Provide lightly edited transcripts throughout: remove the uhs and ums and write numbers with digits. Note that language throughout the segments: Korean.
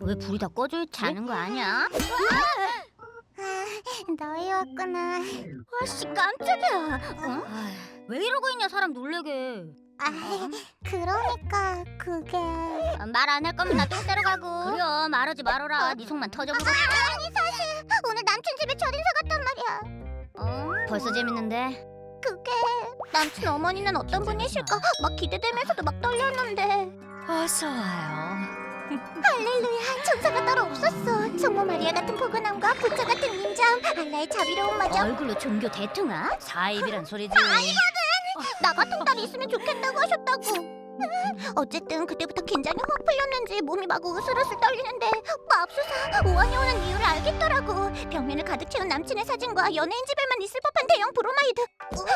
왜 불이 다 꺼져 있지? 자는 거 아니야? 너희 왔구나. 아씨 깜짝이야. 어? 왜 이러고 있냐 사람 놀래게. 그러니까 그게 말 안 할 거면 나 똥 싸러 가고. 그래 말하지 말어라. 네 속만 터져보고. 아니 사실 오늘 남친 집에 첫인사 갔단 말이야. 벌써 재밌는데? 그게 남친 어머니는 어떤 분이실까 막 기대되면서도 막 떨렸는데. 어서 와요. 할렐루야, 천사가 따로 없었어. 성모 마리아 같은 포근함과 부처 같은 인자함, 알라의 자비로움마저. 얼굴로 종교 대통아? 사입이란 소리지. 나 같은 딸이 있으면 좋겠다고 하셨다고. 어쨌든 그때부터 긴장이 확 풀렸는지 몸이 막 으슬으슬 떨리는데 맙소사 오한이 오는 이유를 알겠더라고. 벽면을 가득 채운 남친의 사진과 연예인 집에만 있을 법한 대형 브로마이드.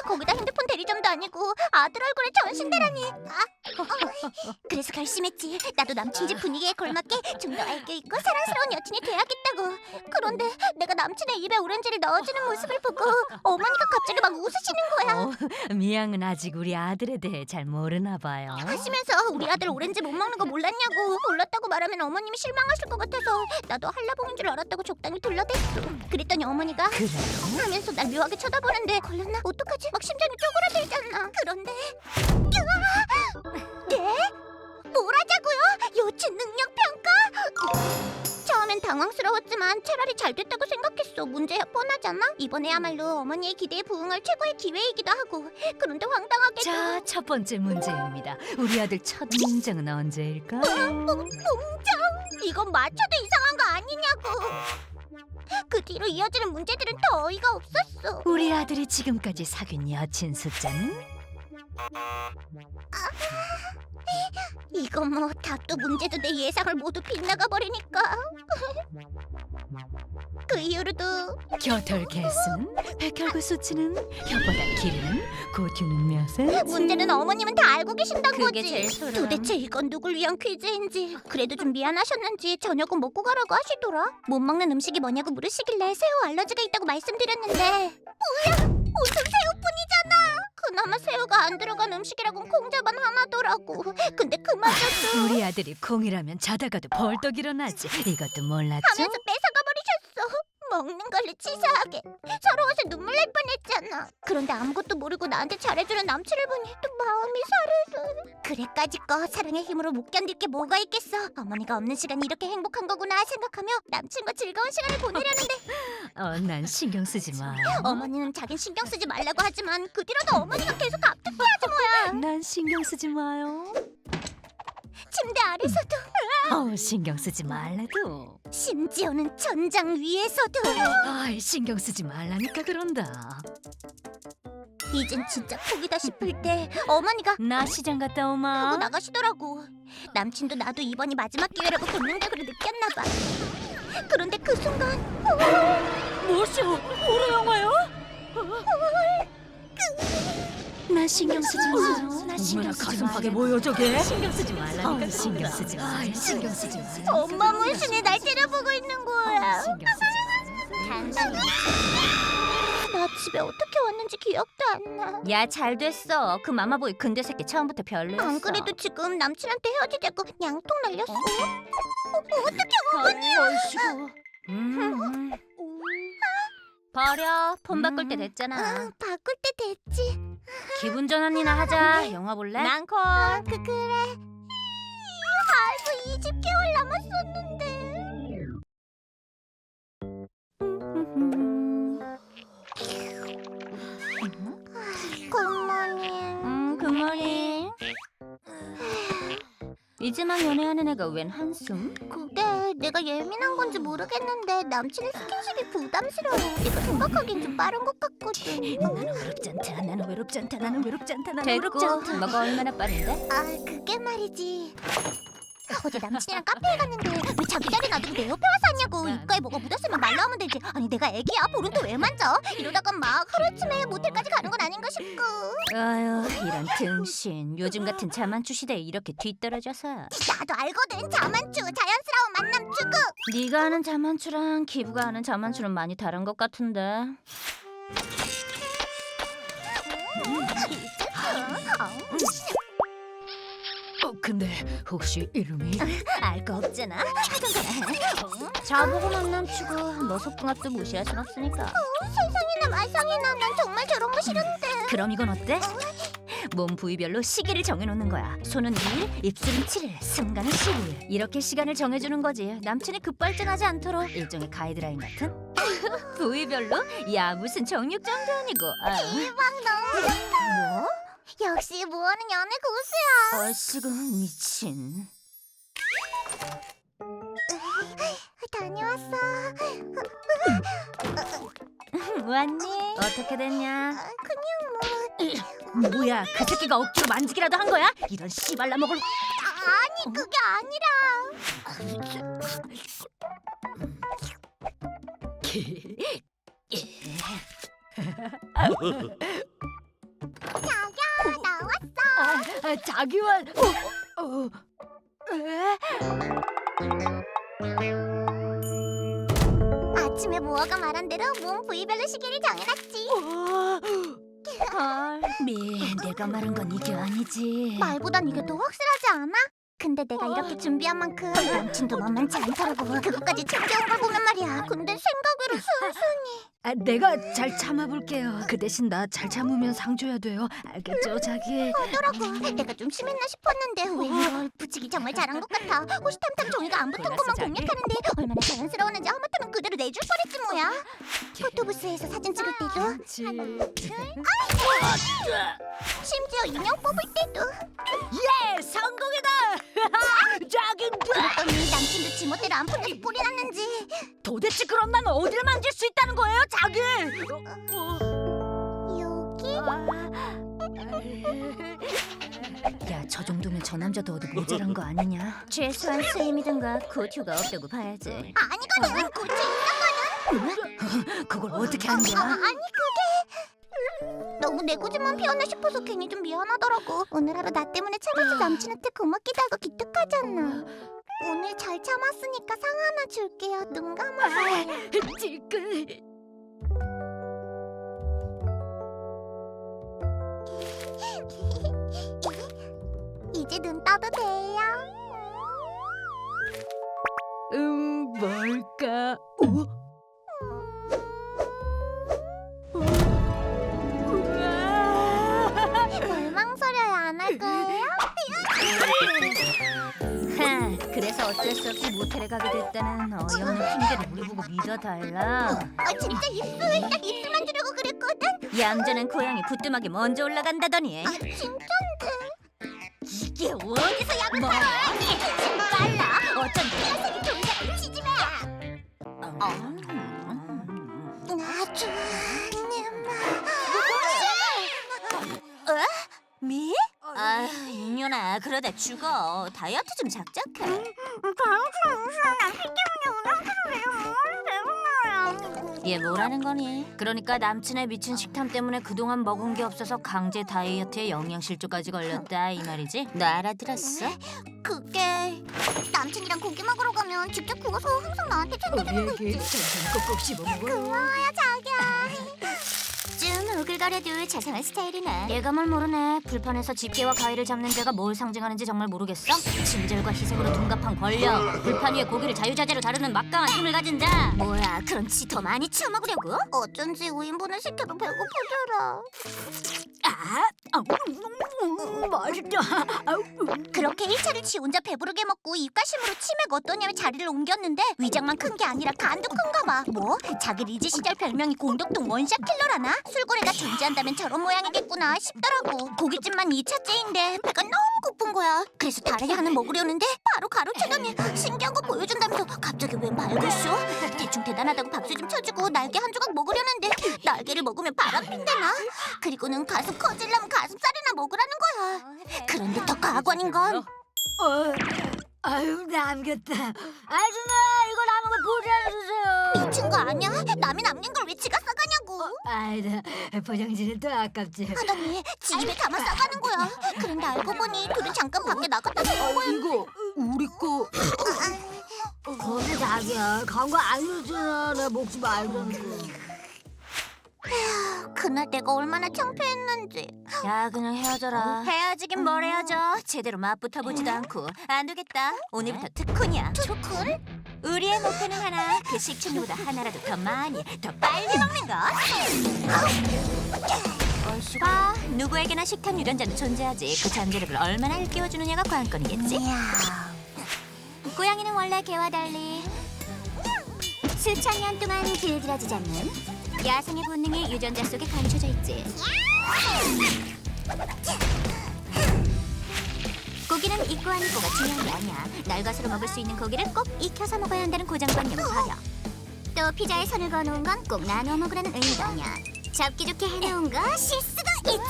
거기다 핸드폰 대리점도 아니고 아들 얼굴에 전신대라니. 그래서 결심했지. 나도 남친 집 분위기에 걸맞게 좀 더 애교 있고 사랑스러운 여친이 돼야겠다고. 그런데 내가 남친의 입에 오렌지를 넣어주는 모습을 보고 어머니가 갑자기 막 웃으시는 거야. 미양은 아직 우리 아들에 대해 잘 모르나 봐요. 하시면서 우리 아들 오렌지 못 먹는 거 몰랐냐고. 몰랐다고 말하면 어머님이 실망하실 것 같아서 나도 한라봉인 줄 알았다고 적당히 둘러댔어. 그랬더니 어머니가 그래요? 하면서 날 묘하게 쳐다보는데 걸렸나? 어떡하지? 막 심장이 쪼그라들잖아. 그런데 네? 뭐라자고요? 여친 능력 평가? 처음엔 당황스러웠지만 차라리 잘 됐다고 생각했어. 문제야 뻔하잖아. 이번에야말로 어머니의 기대에 부응할 최고의 기회이기도 하고. 그런데 황당하게도 자, 첫 번째 문제입니다. 우리 아들 첫 문장은 언제일까요? 이건 맞춰도 이상한 거 아니냐고. 그 뒤로 이어지는 문제들은 더 어이가 없었어. 우리 아들이 지금까지 사귄 여친 숫자는? 이거 뭐 답도 문제도 내 예상을 모두 빗나가 버리니까. 그 이후로도 겨털 개수는? 백혈구 수치는? 혓바닥 길이는? 고튜는 몇에? 문제는 어머님은 다 알고 계신단 그게 거지. 제일 소름. 도대체 이건 누굴 위한 퀴즈인지. 그래도 좀 미안하셨는지 저녁은 먹고 가라고 하시더라. 못 먹는 음식이 뭐냐고 물으시길래 새우 알러지가 있다고 말씀드렸는데 뭐야? 무슨 새우뿐이잖아. 그나마 새우가 안 들어간 음식이라곤 콩자반 하나더라고. 근데 그마저도 우리 아들이 콩이라면 자다가도 벌떡 일어나지. 이것도 몰랐죠? 하면서 뺏어가 버리셨어. 먹는 걸로 치사하게. 서러워서 눈물 날 뻔했잖아. 그런데 아무것도 모르고 나한테 잘해주는 남친을 보니 또 마음이 사르르. 그래까지 거 사랑의 힘으로 못 견딜 게 뭐가 있겠어. 어머니가 없는 시간이 이렇게 행복한 거구나 생각하며 남친과 즐거운 시간을 보내려는데 난 신경 쓰지 마. 어머니는 자긴 신경 쓰지 말라고 하지만 그 뒤로도 어머니가 계속 갑툭튀하지 뭐야. 난 신경 쓰지 마요. 침대 아래서도 신경 쓰지 말래도. 심지어는 천장 위에서도. 아이, 신경 쓰지 말라니까 그런다. 이젠 진짜 포기다 싶을 때 어머니가 나 시장 갔다 하고 오마. 나가시더라고. 남친도 나도 이번이 마지막 기회라고 본능적으로 느꼈나 봐. 그런데 그 순간 뭐시오? 호러 영화요? 나 신경 쓰지 마. 나 신경 쓰지 마. 뭐여 저게? 신경 쓰지 말라니까. 신경 쓰지 마. 신경 쓰지 마. 엄마 문신이 날 째려보고 있는 거야. 신경 쓰지 단단히. 나 집에 어떻게 왔는지 기억도 안 나. 야 잘 됐어. 그 마마보이 근대 새끼 처음부터 별로였어. 안 그래도 지금 남친한테 헤어지자고 양통 날렸어. 어떻게 어이씨고. 버려. 폰 바꿀 때 됐잖아. 응, 바꿀 때 됐지. 기분 전환이나 하자. 영화 볼래? 난 콜. 그래. 아이고 20개월 남았었는데. 굿모닝. 굿모닝. 이제만 연애하는 애가 웬 한숨? 그게 내가 예민한 건지 모르겠는데 남친의 스킨십이 부담스러워. 이거 생각하기엔 좀 빠른 것 같거든. 나는 외롭지 않다. 나는 외롭지 않다. 나는 외롭지 않다. 나는 외롭지 됐고 않다. 뭐가 얼마나 빠른데? 아 그게 말이지. 어제 남친이랑 카페에 갔는데 왜 자기 자리 놔두고 내 옆에 와서 하냐고. 입가에 뭐가 묻었으면 말 나오면 되지. 아니 내가 애기야 볼은 또 왜 만져. 이러다가 막 하루아침에 모텔까지 가는 건 아닌가 싶고. 아유 이런 등신. 요즘 같은 자만추 시대에 이렇게 뒤떨어져서. 나도 알거든. 자만추 자연스러운 만남 추구. 네가 아는 자만추랑 기부가 아는 자만추는 많이 다른 것 같은데. 근데 혹시 이름이? 알 거 없잖아. 저보고 만남 치고 뭐 속궁합도 무시할 순 없으니까. 세상에나 마상에나 난 정말 저런 거 싫은데. 그럼 이건 어때? 몸 부위별로 시기를 정해놓는 거야. 손은 2일, 입술은 7일, 승가는 15일. 이렇게 시간을 정해주는 거지. 남친이 급발진하지 않도록 일종의 가이드라인 같은? 부위별로? 야, 무슨 정육점도 아니고. 대박, 너무 좋다. 뭐? 역시 뭐하는 연애 고수야. 얼씨구 미친. 다녀왔어. 왔니? 어떻게 됐냐? 그냥 뭐. 뭐야, 그 새끼가 억지로 만지기라도 한 거야? 이런 씨발라 먹을. 아니 그게 아니라. 자기야 나왔어. 자기만. 아침에 모아가 말한 대로 몸 부위별로 시계를 정해놨지. 헐, 내가 말한 건 이게 아니지. 말보단 이게 더 확실하지 않아? 근데 내가 이렇게 준비한 만큼 남친도 만만치 않더라고. 그것까지 챙겨온 걸 보면 말이야. 근데 생각외로 순순히. 내가 잘 참아볼게요. 그 대신 나 잘 참으면 상 줘야 돼요. 알겠죠, 자기? 하더라고. 내가 좀 심했나 싶었는데 웬걸 붙이기 정말 잘한 것 같아. 호시탐탐 종이가 안 붙은 것만 공략하는데 얼마나 자연스러웠는지 하마터면 그대로 내줄 뻔했지 뭐야. 포토부스에서 사진 찍을 때도 심지어 인형 뽑을 때도. 예, 성공이다. 자기. 그랬더니 남친도 지멋대로 안 풀려서 뿔이 났는지. 도대체 그럼 난 어디를 만질 수 있다는 거예요, 자기? 여기? 야, 저 정도면 저 남자도 어디 모자란 거 아니냐? 최소한 스임이든가 곧 휴가 없다고 봐야지. 아니거든. 고치 있는 그걸 어떻게 한 거는. 거야? 아니 그게 너무 내 고집만 피웠나 싶어서 괜히 좀 미안하더라고. 오늘 하루 나 때문에 참아서 남친한테 고맙기도 하고 기특하잖아. 오늘 잘 참았으니까 상 하나 줄게요. 눈 감아봐. 지금. 이제 눈 떠도 돼요. 뭘까? 뭘 망설여야 안 할 거예요? 그래서 어쩔 수 없이 모텔에 가게 됐다는 어이없는 핑계를 우리 보고 믿어달라. 진짜 입술 딱 입술만 주려고 그랬거든. 얌전한 고양이 부뚜막에 먼저 올라간다더니. 진짠데. 이게 어디서 약을 뭐? 팔아? 빨라. 어쩐지. 혈색이 동작이 치지매야. 아주 미? 아, 윤연아, 그러다 죽어. 다이어트 좀 작작해. 얘 뭐라는 거니? 그러니까 남친의 미친 식탐 때문에 그동안 먹은 게 없어서 강제 다이어트에 영양실조까지 걸렸다 이 말이지? 너 알아들었어? 그게 남친이랑 고기 먹으러 가면 직접 구워서 항상 나한테 챙겨주는 거 얘기 꼭꼭 씹어 먹어. 고마워요 자기야. 좀 오글거려도 자상한 스타일이네. 얘가 뭘 모르네. 불판에서 집게와 가위를 잡는 데가 뭘 상징하는지 정말 모르겠어? 친절과 희생으로 둔갑한 권력, 불판 위에 고기를 자유자재로 다루는 막강한 힘을 가진 자. 뭐야, 그럼 지 더 많이 치워먹으려고? 어쩐지 5인분을 시켜도 배고프더라. 맛있다. 그렇게 1차를 지 혼자 배부르게 먹고 입가심으로 치맥 어떠냐며 자리를 옮겼는데 위장만 큰 게 아니라 간도 큰가 봐. 뭐? 자기 리즈 시절 별명이 공덕동 원샷 킬러라나? 술고래가 존재한다면 저런 모양이겠구나 싶더라고. 고깃집만 2차째인데 배가 너무 고픈 거야. 그래서 다르게 하나 먹으려는데 바로 가로채더니 신기한 거 보여준다면서 갑자기 왜 말겠어? 대충 대단하다고 박수 좀 쳐주고 날개 한 조각 먹으려는데 날개를 먹으면 바람핀대나? 그리고는 가슴 커질라면 가슴살이나 먹으라는 거야. 그런데 더 가관인 건 아유, 남겼다. 아줌마, 이거 남은 거 보장해주세요. 미친 거 아니야? 남이 남긴 걸 왜 지가 싸가냐고. 아이다, 포장지는 또 아깝지. 하더니 지 입에 담아 싸가는 거야. 그런데 알고 보니 둘은 잠깐 밖에 나갔다 들어온 거야. 이거 우리 거. 거기 자기야, 간거 아니었잖아. 내 목숨 알던 거. 그날 내가 얼마나 창피했는지. 야, 그냥 헤어져라. 헤어지긴 뭘 헤어져. 제대로 맞붙어 보지도 않고. 안 되겠다. 오늘부터 특훈이야. 특훈? 우리의 목표는 하나. 그 식충류보다 하나라도 더 많이, 더 빨리 먹는 것. 얼씨가 누구에게나 식탐 유전자는 존재하지. 그 잠재력을 얼마나 일깨워주느냐가 관건이겠지. 고양이는 원래 개와 달리 수천 년 동안 길들여지지 않는 야생의 본능이 유전자 속에 감춰져 있지. 고기는 익고 안 익고가 중요한 게 아니야. 날것으로 먹을 수 있는 고기를 꼭 익혀서 먹어야 한다는 고정관념을 버려. 또 피자에 선을 그어놓은 건 꼭 나눠 먹으라는 의미가 아니야. 잡기 좋게 해놓은 거 실수도 있지.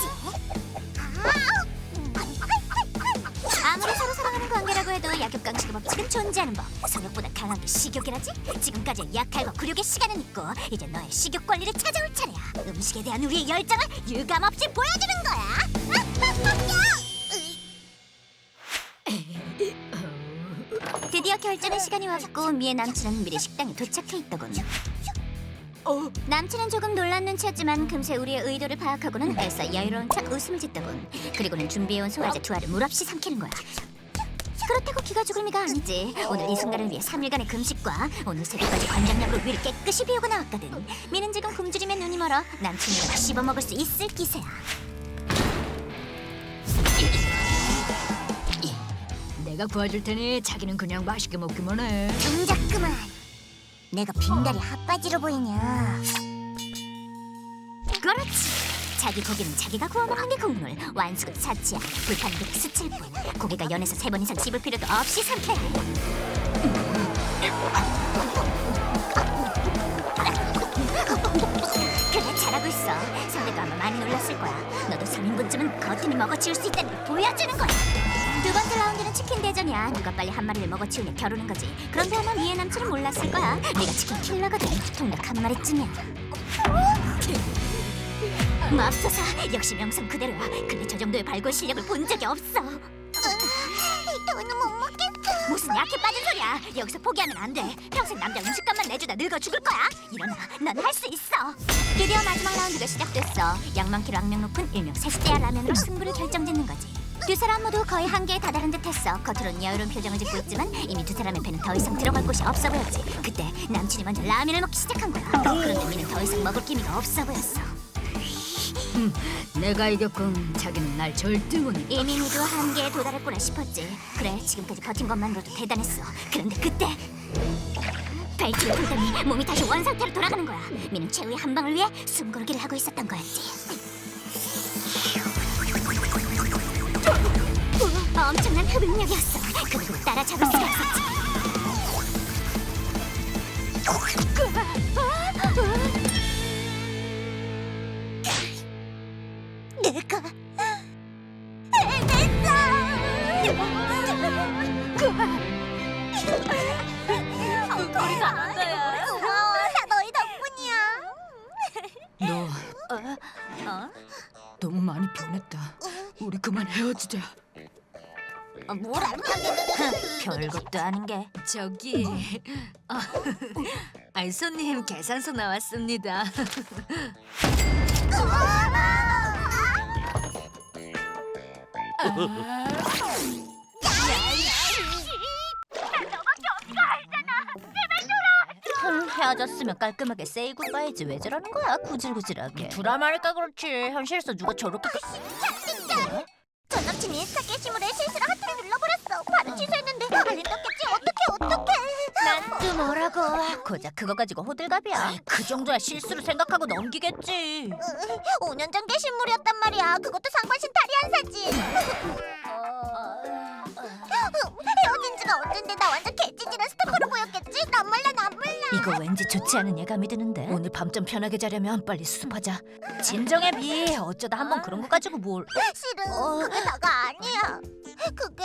아무리 서로 사랑하는 관계라고 해도 약육강 식의 법칙은 존재하는 법. 성욕보다 강한 게 식욕이라지. 지금까지 약할과 굴욕의 시간은 있고 이제 너의 식욕 권리를 찾아올 차례야. 음식에 대한 우리의 열정을 유감없이 보여주는 거야. 드디어 결전의 시간이 왔고 미의 남친은 미리 식당에 도착해 있더군. 남친은 조금 놀란 눈치였지만 금세 우리의 의도를 파악하고는 애써 여유로운 척 웃음을 짓더군. 그리고는 준비해온 소화제 두 알을 물없이 삼키는 거야. 그렇다고 기가 죽을 미가 아니지. 오늘 이 순간을 위해 3일간의 금식과 오늘 새벽까지 관장약으로 위를 깨끗이 비우고 나왔거든. 미는 지금 굶주림에 눈이 멀어 남친이랑 씹어먹을 수 있을 기세야. 내가 구워줄 테니 자기는 그냥 맛있게 먹기만 해. 동작 그만. 내가 빈다리 핫바지로 보이냐? 그렇지. 자기 고기는 자기가 구워 먹는 게 국물. 완숙은 사치야. 불판 그릇 스칠 뿐. 고기가 연에서 3번 이상 씹을 필요도 없이 삼켜야 해. 그래, 잘하고 있어. 상대가 아마 많이 놀랐을 거야. 너도 3인분쯤은 거뜬히 먹어치울 수 있다는 걸 보여주는 거야. 두 번째 라운드는 치킨 대전이야. 누가 빨리 한 마리를 먹어치우냐 겨루는 거지. 그런데 아마 미의 남친은 몰랐을 거야. 네가 치킨 킬러거든. 통닭 한 마리쯤이야. 맙소사, 역시 명성 그대로야. 근데 저 정도의 발골 실력을 본 적이 없어. 더는 못 먹겠어. 무슨 약해 빠진 소리야. 여기서 포기하면 안 돼. 평생 남자 음식값만 내주다 늙어 죽을 거야. 일어나, 넌 할 수 있어. 드디어 마지막 라운드가 시작됐어. 양 많기로 악명 높은 일명 세숫대야 라면으로 승부를 결정짓는 거지. 두 사람 모두 거의 한계에 다다른 듯했어. 겉으로는 여유로운 표정을 짓고 있지만 이미 두 사람의 배는 더 이상 들어갈 곳이 없어 보였지. 그때 남친이 먼저 라면을 먹기 시작한 거야. 그런데 미는 더 이상 먹을 기미가 없어 보였어. 내가 이겼군. 자기는 날 절대 못 이겨. 이미 모두 한계에 도달했구나 싶었지. 그래, 지금까지 버틴 것만으로도 대단했어. 그런데 그때 벨트를 돌더니 몸이 다시 원상태로 돌아가는 거야. 미는 최후의 한 방을 위해 숨고르기를 하고 있었던 거였지. 엄청난 흡입력이었어. 그리고 따라잡을 수가 있었지. 내가 해냈어. 우리 잘한다. 고마워. 다 너희 덕분이야. 너 너무 많이 변했다. 우리 그만 헤어지자. 뭘 알면 별것도 아닌 게. 저기 손님 계산서 나왔습니다. 헤어졌으면 깔끔하게 세이 굿바이지. 왜 저러는 거야 구질구질하게. 드라마니까 그렇지. 현실에서 누가 저렇게 전 남친 인스타 게시물에 실수로 하트를 눌러버렸어. 바로 취소했는데 알림 떴겠지. 어떡해. 난 또 뭐라고. 고작 그거 가지고 호들갑이야. 그 정도야 실수로 생각하고 넘기겠지. 5년 전 게시물이었단 말이야. 그것도 상반신 탈의한 사진. 헤어진 지가 언젠데 나 완전 개찌질한 스토커로 보였겠지? 난 몰라. 이거 왠지 좋지 않은 예감이 드는데. 오늘 밤 좀 편하게 자려면 빨리 수습하자. 진정해 미. 어쩌다 한번 그런 거 가지고 뭘. 실은 그게 다가 아니야. 그게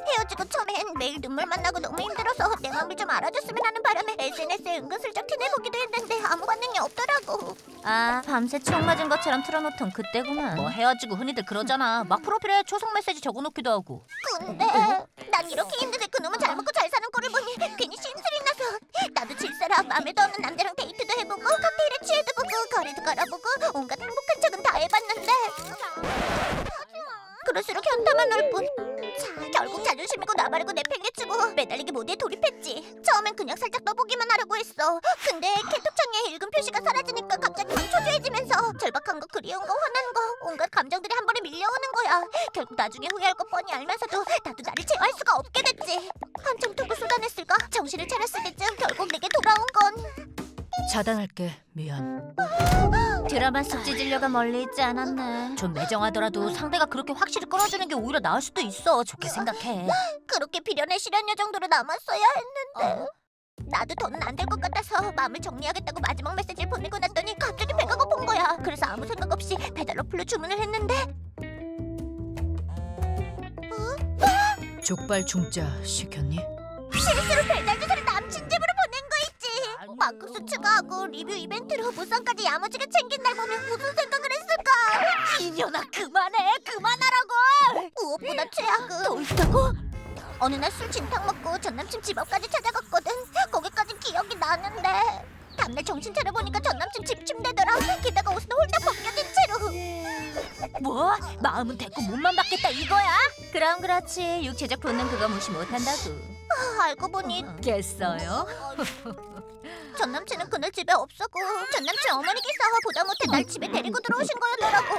헤어지고 처음엔 매일 눈물만 나고 너무 힘들어서 내 마음을 좀 알아줬으면 하는 바람에 SNS에 은근슬쩍 티내보기도 했는데 아무 반응이 없더라고. 아, 밤새 총 맞은 것처럼 틀어놓던 그때구만. 뭐 헤어지고 흔히들 그러잖아. 막 프로필에 초성 메시지 적어놓기도 하고. 근데 난 이렇게 힘든데 그놈은 잘 먹고 잘 사는 꼴을 보니 괜히 심술이 나서 나도 질세라 마음에도 없는 남자랑 데이트도 해보고 칵테일에 취해도 보고 난 그냥 살짝 떠보기만 하려고 했어. 근데 캐톡창에 읽은 표시가 사라지니까 갑자기 막 초조해지면서 절박한 거, 그리운 거, 화난 거, 온갖 감정들이 한 번에 밀려오는 거야. 결국 나중에 후회할 거 뻔히 알면서도 나도 나를 제어할 수가 없게 됐지. 한참 두고 쏟아냈을까? 정신을 차렸을 때쯤 결국 내게 돌아온 건 차단할게. 미안. 드라마 속 찌질려가 멀리 있지 않았네. 좀 매정하더라도 상대가 그렇게 확실히 끊어주는 게 오히려 나을 수도 있어. 좋게 생각해. 그렇게 비련의 실현녀 정도로 남았어야 했는데 나도 더는 안 될 것 같아서 마음을 정리하겠다고 마지막 메시지를 보내고 났더니 갑자기 배가 고픈 거야. 그래서 아무 생각 없이 배달 어플로 주문을 했는데 족발 중짜 시켰니? 실수로 배달 주소를 남친 집으로 보낸 거 있지. 막국수 추가하고 리뷰 이벤트로 무상까지 야무지게 챙긴 날 보면 무슨 생각을 했을까? 이년아 그만해. 그만하라고. 무엇보다 최악은 더 있다고? 어느 날 술 진탕 먹고 전 남친 집 앞까지 찾아갔거든. 거기까지 기억이 나는데 다음날 정신 차려보니까 전 남친 집 침대더라. 게다가 옷은 홀딱 벗겨진 채로. 뭐? 마음은 됐고 몸만 받겠다 이거야? 그럼 그렇지. 육체적 본능 그거 무시 못한다고. 알고 보니 깼어요? 전 남친은 그날 집에 없었고 전 남친 어머니께서 보다 못해 날 집에 데리고 들어오신 거였더라고.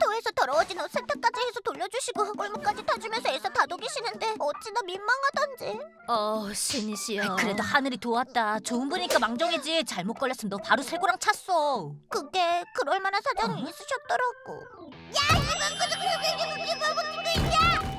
토해서 더러워진 옷 세탁까지 해서 돌려주시고 꼴문까지 타주면서 애써 다독이시는데 어찌나 민망하던지. 신이시여. 그래도 하늘이 도왔다. 좋은 분이니까 망정이지. 잘못 걸렸으면 너 바로 쇠고랑 찼어. 그게 그럴 만한 사정이 있으셨더라고. 야, 이번 구독 선생님은 이거 못 찍고 있냐?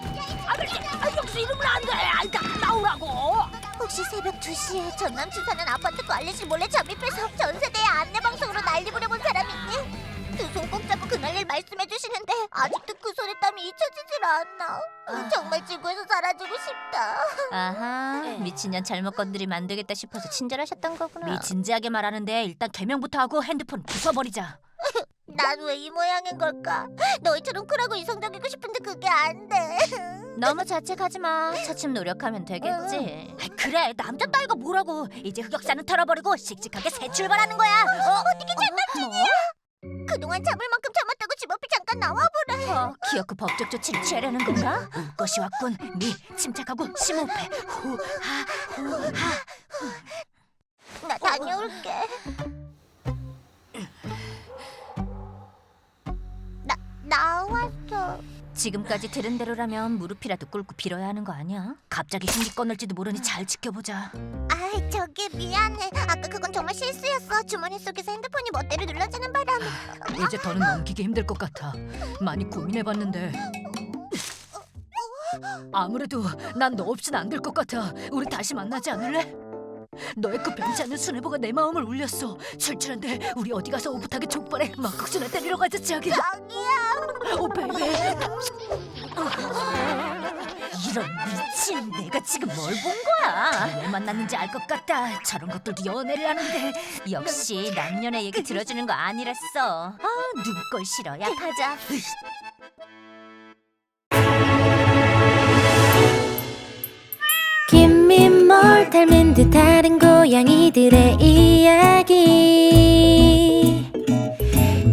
역시 이러면 안 돼. 일단 나오라고. 혹시 새벽 2시에 전 남친 사는 아파트 관리실 몰래 잠입해서 전 세대에 안내 방송으로 난리 부려본 사람 있니? 두 손 꼭 잡고 그날 일 말씀해 주시는데 아직도 그 손에 땀이 잊혀지질 않아. 정말 지구에서 사라지고 싶다. 아하. 미친년 잘못 건드리면 안 되겠다 싶어서 친절하셨던 거구나. 진지하게 말하는데 일단 개명부터 하고 핸드폰 부숴버리자. 난 왜 이 모양인 걸까? 너희처럼 쿨하고 이성적이고 싶은데 그게 안 돼. 너무 자책하지 마. 차츰 노력하면 되겠지. 그래, 남자 따위가 뭐라고. 이제 흑역사는 털어버리고 씩씩하게 새 출발하는 거야. 어떻게 전 남친이야? 그동안 참을 만큼 참았다고 집 앞에 잠깐 나와보래. 기어코 법적 조치를 취하려는 건가? 올 것이 왔군. 미 침착하고 심호흡해. 후하 후하. 나 다녀올게. 나왔어. 지금까지 들은 대로라면 무릎이라도 꿇고 빌어야 하는 거 아니야? 갑자기 흉기 꺼낼지도 모르니 잘 지켜보자. 아이, 저기 미안해. 아까 그건 정말 실수였어. 주머니 속에서 핸드폰이 멋대로 눌러지는 바람에. 이제 더는 넘기기 힘들 것 같아. 많이 고민해봤는데 아무래도 난 너 없진 안 될 것 같아. 우리 다시 만나지 않을래? 너의 그 변치 않는 순애보가 내 마음을 울렸어. 출출한데 우리 어디 가서 오붓하게 족발에 막국수나 때리러 가자, 자기야. 자기야. 오 베이비. 이런 미친, 내가 지금 뭘 본 거야? 왜 만났는지 알 것 같다. 저런 것들도 연애를 하는데. 역시 남녀의 얘기 들어주는 거 아니랬어. 누구 걸 싫어. 야, 가자. 김민몰 닮은 듯 다른 고양이들의 이야기.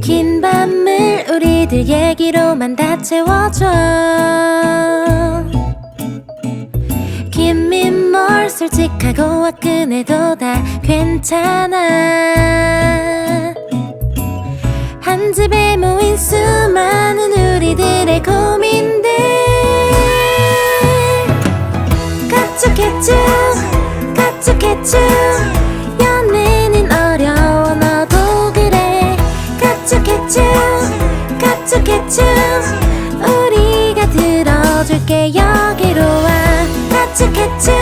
긴 밤을 우리들 얘기로만 다 채워줘. 김민몰 솔직하고 화끈해도 다 괜찮아. 한 집에 모인 수많은 우리들의 고민들 가축해쭉 연애는 어려워 너도 그래. 가축해쭉 우리가 들어줄게. 여기로 와. 가축해쭉